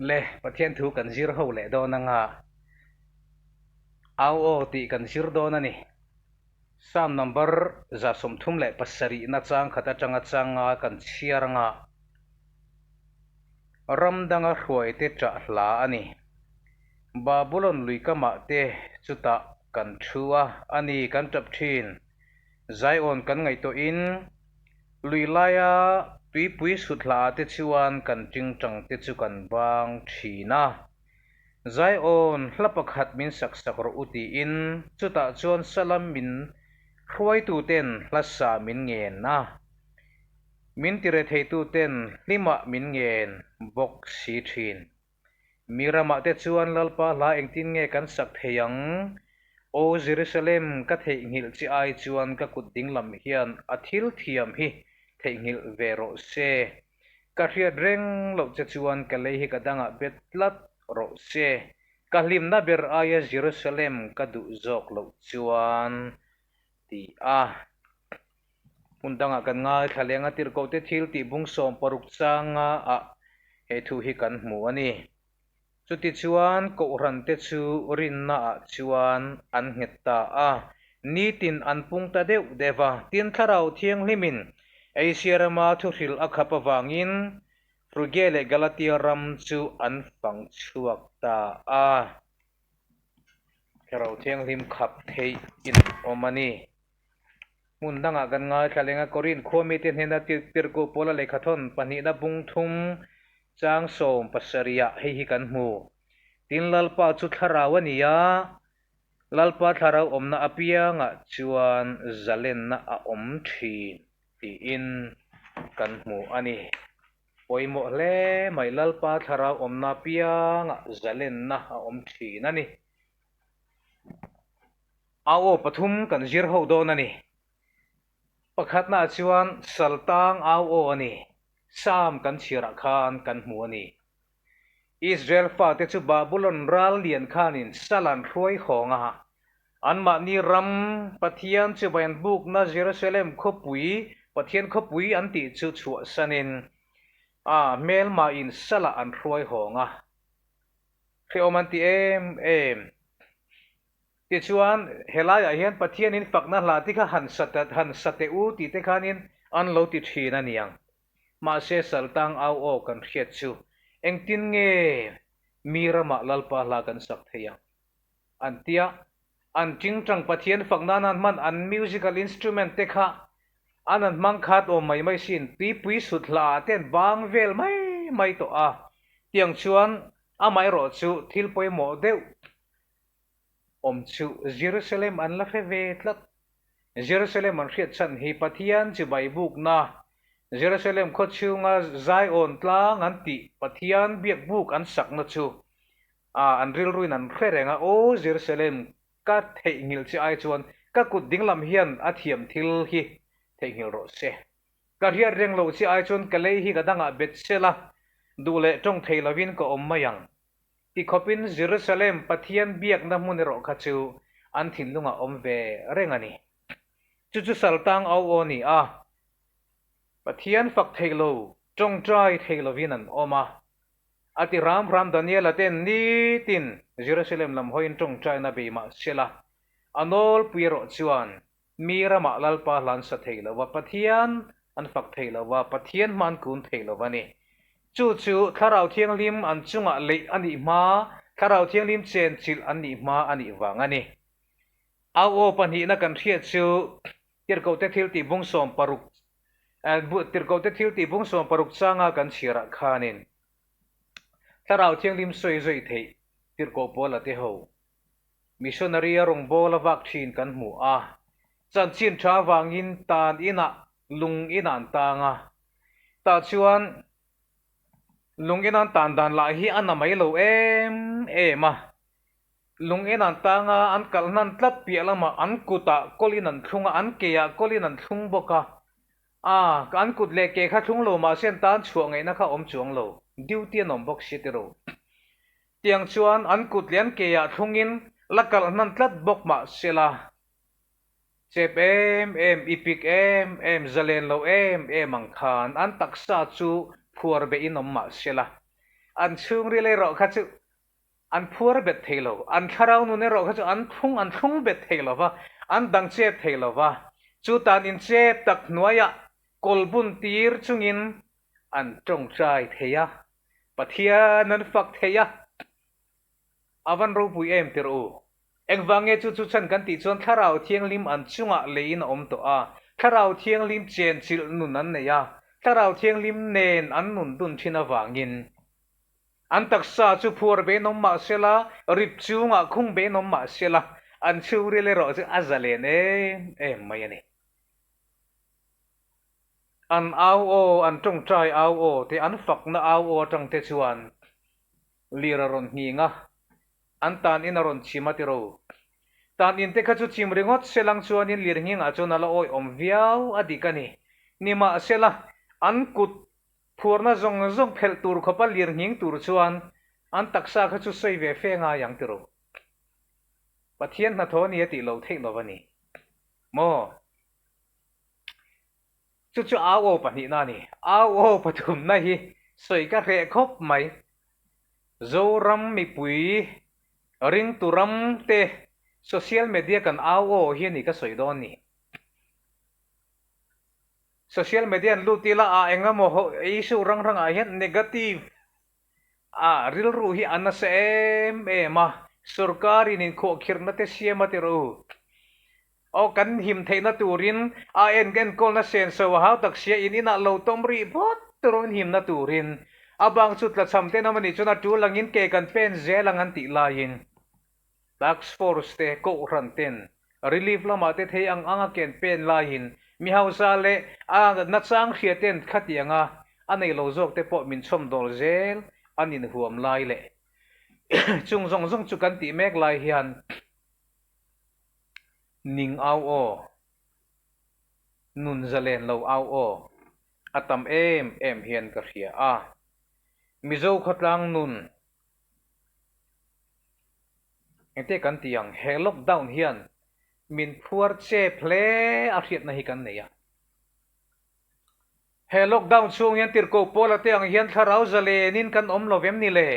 le pathian thu kan zir ho le do na nga au o ti kan zir do na ni sam number za som thum le pasari na chang khata changa changa kan chiar nga ram danga hruai te tra hla ani babulon lui kama te chuta kan thua ani kan tap thin zai on kan ngai to in lui laya tui pui sutla te chuan kan ting tang te chu kan bang thina zai on hlapakhat min sak ro uti in chuta chuan salam min hruai tu ten hlasa min ngen na min tire thei tu ten lima min ngen bok si thin mirama te chuan lalpa la engtin nge kan sak theyang o Jerusalem ka thei ngil chi ai chuan ka kut ding lam hian athil thiam hi thei ngil vero se ka riat reng lo che chuan ka lei hi ka danga betlat ro se ka lim na ber aya Jerusalem ka du zok lo chuan ti a undanga kan ngai thalenga tir ko te thil ti bung som paruk changa a he thu hi kan hmu ani chuti chuan ko ran te chu rin na a chuan an ngeta a nitin an pung ta deuh dewa tin tharau thiang hlimin Asia-rama thu hril a khapa wangin Fruge le Galatia ram chu an fang chuak ta a tharau thiang hlim khap thei in omani mundanga kan ngai thalenga korin khomi te hena tir ko pola le khathon pani na bung thum chang som pasaria hei hi kan hmu tin lalpa chu tharawania lalpa tharau omna apianga chuan zalen na a om thin ti in kan hmu ani poimo hle mai lalpa tharau omna pianga zalen na a om thin ani awo pathum kan zir ho do na ni pakhat na chuan saltang au o ani sam kan chira khan kan hmu ani Israel fa te chu Babylon ral lian khanin salan hruai khonga anma ni ram pathian chu ban buk na Jerusalem khopui pathian khopui an ti chu chua sanin mel ma in sala an hruai khonga theoman ti em ti chuan helai a hian pathian in fakna hla ti kha han sate u ti te khanin an lo ti thina niang ma se saltang au o kan khiat chu engtin nge mirama lalpa hla kan sak theya antia an tingtang pathian fakna nan man an musical instrument te kha anan mang khat o mai sin pi pui sutla ten bang vel mai to a tiang chuan amai ro chu thil poi mo deuh om chu Jerusalem an la fe ve tlat Jerusalem an khiat chan hi pathian chu bai buk na Jerusalem kho chunga Zion tlang an ti pathian biak buk an sak na chu an ril ruin an khrenga o Jerusalem ka thei ngil chi ai chuan ka kut ding lam hian a thiam thil hi thei ngil ro se ka riat reng lo chi ai chuan ka lei hi ka danga bet sela dule tong thei lovin ko om mayang ti khopin Jerusalem pathian biak na mun ro kha chu an thin lunga om ve rengani chu saltang au oni pathian fak theilo tong trai theilo vinan oma ati ram Daniel aten ni tin Jerusalem lam hoin tong trai na be ma sela anol puiro chuan mirama lalpa lan sa theilo wa pathian an fak theilo wa pathian man kun theilo wani chu tharau thiang lim an chunga le ani ma tharau thiang lim chen chil ani ma ani wangani awo pani na kan thiat chu tirko te thil ti bung som paruk tirko te thil ti bung som paruk changa kan chira khanin tharau thiang lim soi thei tirko pola te ho missionary rong bola vak thin kan hmu chan chin tha wangin tan ina lung inan tanga ta chuan lungin an tan dan la hi an mai lo ema lungin an tanga an kalnan tlap pi lama an kuta kolin an thunga an keya kolin an thung boka kan kut le ke kha thung lo ma sen tan chuang ngai na kha om chuang lo duty nom bok sitero tiang chuan an kut lian keya thungin lakal nan tlat bok ma sela chep ipik zalen lo ang khan an taksa chu phuar be inom ma sela an chung ri le ro kha chu an phur bet thelo an kharau nu ne ro kha chu an thung bet thelo wa an dang che thelo wa chu tan in che tak nuaya kolbun tir chungin an tong trai theya pathia nan fak theya avan ro pui em ter u eng wange chu chu chan kan ti chon tharau thiang lim an chunga lein om to a tharau thiang lim chen chil nun an ne ya tharau thiang lim nen an nun dun thina wangin an taksa chu phur be nom ma sela rip chunga khung be nom ma sela an chu ri le ro chu azale ne em mai ani an au o an tong trai au o te an fak na au o tang te chuan lira ron hi nga an tan in ron chima ti ro tan in te kha chu chim ringot selang chuan in lir hinga chuna la oi om viau adikani nima sela an kut phurna zong zong phel tur khopa lir hing tur chuan an taksa kha chu sei ve fe nga yang ti ro pathian na thoni ti lo thei lo wani mo chu chu áo ô pani na ni áo ô pathum na hi soi ka re khop mai zo ram mi pui ring tu ram te social media kan áo ô hi ni ka soi don ni social media lu ti la a enga mo ho isu rang rang a hian negative a ril ru hi an se em ma sarkari nin kho khir na te siama te ro o kan him theina turin a en gen kol na sen so how tak sia in ina lo tom ri bot turon him na turin abang chut la chamte na mani chuna tu langin ke kan pen je langan ti lain tax force te ko ran ten relief lama te thei ang anga ken pen lain mi hausa le a na chang khiaten khatianga anei lo jok te po min chom dol zel anin huam lai le chung zong zong chu kan ti mek lai hian ning au o nun zalen lo au o atam em hian ka ria a mizo khotlang nun ente kan tiang he lockdown hian min phuar che ple a riat na hi kan neya he lockdown chung hian tir ko pola te ang hian tharau zale nin kan om lovem ni le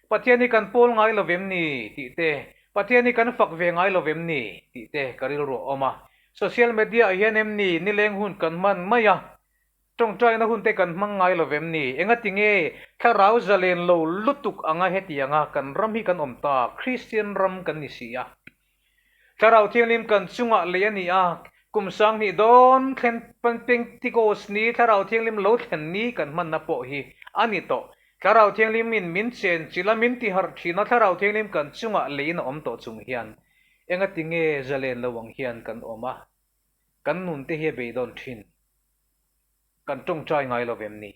pathiani kan pol ngai lovem ni ti te pathiani kan fak ve ngai lovem ni ti te karil ro oma social media hian em ni leng hun kan man maya tong trai na hun te kan mang ngai lovem ni enga tinge tharau zalen lo lutuk anga hetianga kan ram hi kan om ta christian ram kan ni sia tharau thianglim kan chunga le ani a kumsang ni don khen panpeng tikos ni tharau thianglim lo thlen ni kan man na po hi ani to tharau thianglim min chen chila min ti har thina tharau thianglim kan chunga lein om to chung hian enga tinge zalen lawang hian kan oma kan nun te he be don thin kan tong trai ngai lovem ni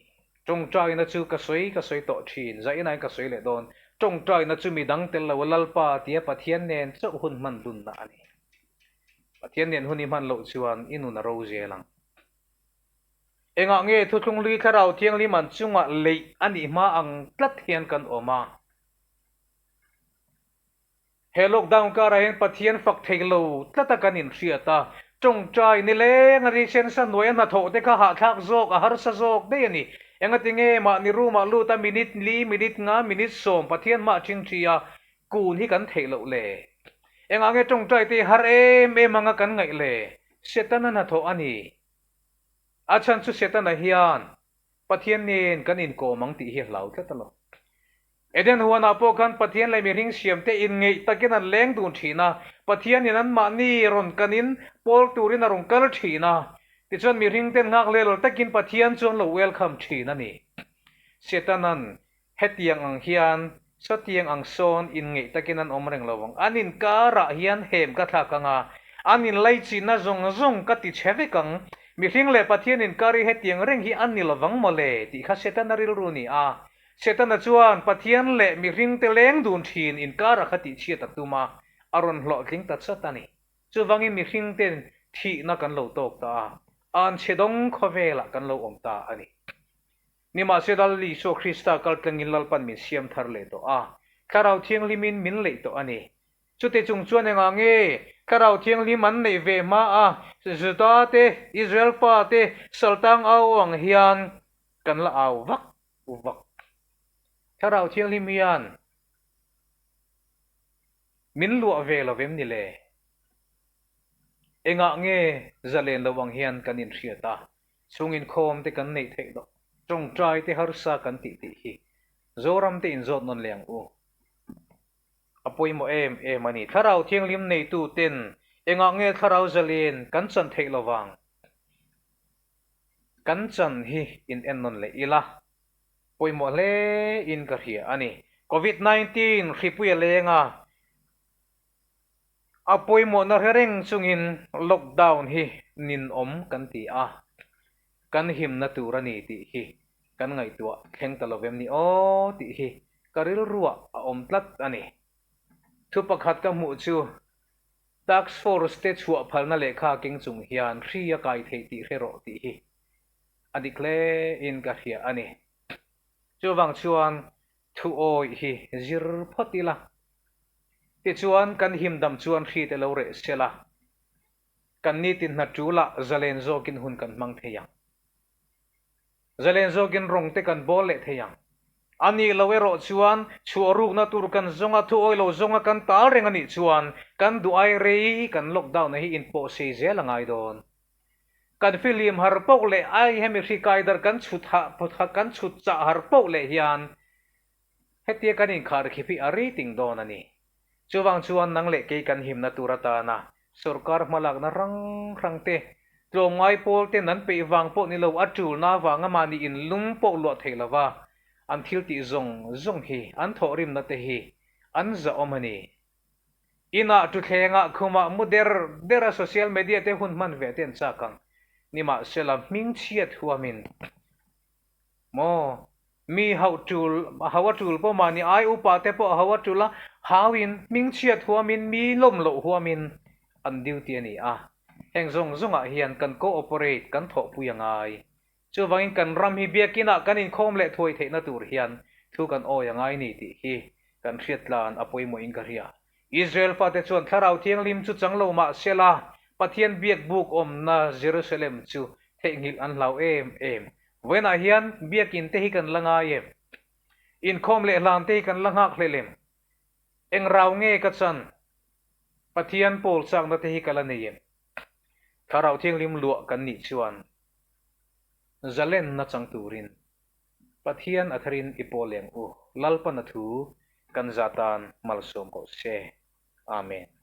tong trai na chu ka soi to thin zai nai ka soi le don tong trai na chu mi dang tel lo lalpa tia pathian nen chu hun man dun na ani pathian nen huni man lo chuan inu na ro je lang enga nge thu thung li tharau thiang li man chunga le ani ma ang tlat hian kan oma he lockdown ka ra hen pathian fak theilo tlata kan in hriata tong trai ni le ngari sen sa noya na tho te kha ha thak zok a har sa zok de ani enga tinge ma ni ru ma lu ta minute nga minute som pathian ma ching thia kun hi kan theilo le enga nge tong trai te har manga kan ngai le setana na tho ani achan chu setana hian pathian nen kan in ko mang ti hi hlau tlatalo eden huana po kan pathian lai mi ring siam te in ngei takin an leng dun thina pathian in an ma ni ron kanin pol turin a rong kal thina ti chon mi ring ten ngak lel takin pathian chon lo welcome thina ni setanan hetiang ang hian sotiang ang son in ngei takin an omreng lowang anin kara hian hem ka thakanga anin lai china zong ka ti cheve kang mi ring le pathian in kari hetiang reng hi an ni lowang mole ti kha setanaril runi a setana chuan pathian le mi ring te leng dun thin in kara khati chia tatuma aron hlo tling ta chatani chuwangin mi ring ten thi na kan lo tok ta an chedong khovela kan lo om ta ani nima sedal li so krista kal tlangin lalpan mi siam thar le to a kharau thiang limin min le to ani chute chung chuan enga nge kharau thiang liman nei ve ma a zuta te israel pa te saltang au ang hian kan la aw vak tharau thiang lim hian min lua ve lovem ni le enga nge zalen lawang hian kanin hriata chungin khom te kan nei thei do trong trai te harsa kan ti ti hi zoram te in zot non leng u apoi mo em ani tharau thiang lim nei tu ten enga nge tharau zalen kan chan thei lawang kan chan hi in en non le ila poi mo le in ka hria ani covid-19 khripuya lenga apoi mo na hereng chungin lockdown hi nin om kan ti a kan him na turani ti hi kan ngai tua kheng talovem ni o ti hi karil ruwa a om tlat ani thu pakhat ka mu chu tax force te chua phalna lekha king chung hian hria kai thei ti hero ti hi adikle in ka hria ani chuwang chuan thu oi hi zir photila ti chuan kan him dam chuan hri te lo re sela kan ni tin na tula zalen zokin hun kan mang theyang zalen zokin rong te kan bol le theyang ani lawero chuan chuaruk na tur kan zonga thu oi lo zonga kan tal reng ani chuan kan duai rei kan lockdown hi in po se zelangai don kan film har pok le ai hemi hri kaidar kan chutha potha kan chut cha har pok le hian hetia kan in khar khipi ari ting don ani chuwang chuan nang le ke kan him na turata na sarkar malak na rang rang te tlongai pol te nan pe wang po ni lo atul na wanga mani in lung po lo theilawa an thil ti zong zong hi an thorim na te hi an za omani ina tu thlenga khuma muder dera social media te hun man ve ten chakang nima sela ming chiat huamin mo mi hawatul po mani ai upa te po hawatula hawin ming chiat huamin mi lom lo huamin an duty ani a heng zong zonga hian kan cooperate kan tho puyangai chuwangin kan ram hi biakina kan in khom le thoi theina tur hian thu kan oyangai ni ti hi kan hriatlan apoi mo in ka ria Israel fa te chuan tharau thiang lim chu changlo ma sela pathian biak buk om na Jerusalem chu thengil an lau em wena hian biakin te hi kan langa ye in khom le hlan te kan langa khlelem eng raw nge ka chan pathian pol chang na te hi kala ne ye tharau thiang lim lua kan ni chuan zalen na chang turin pathian atharin ipoleng u lalpa na thu kan zatan malsom ko se amen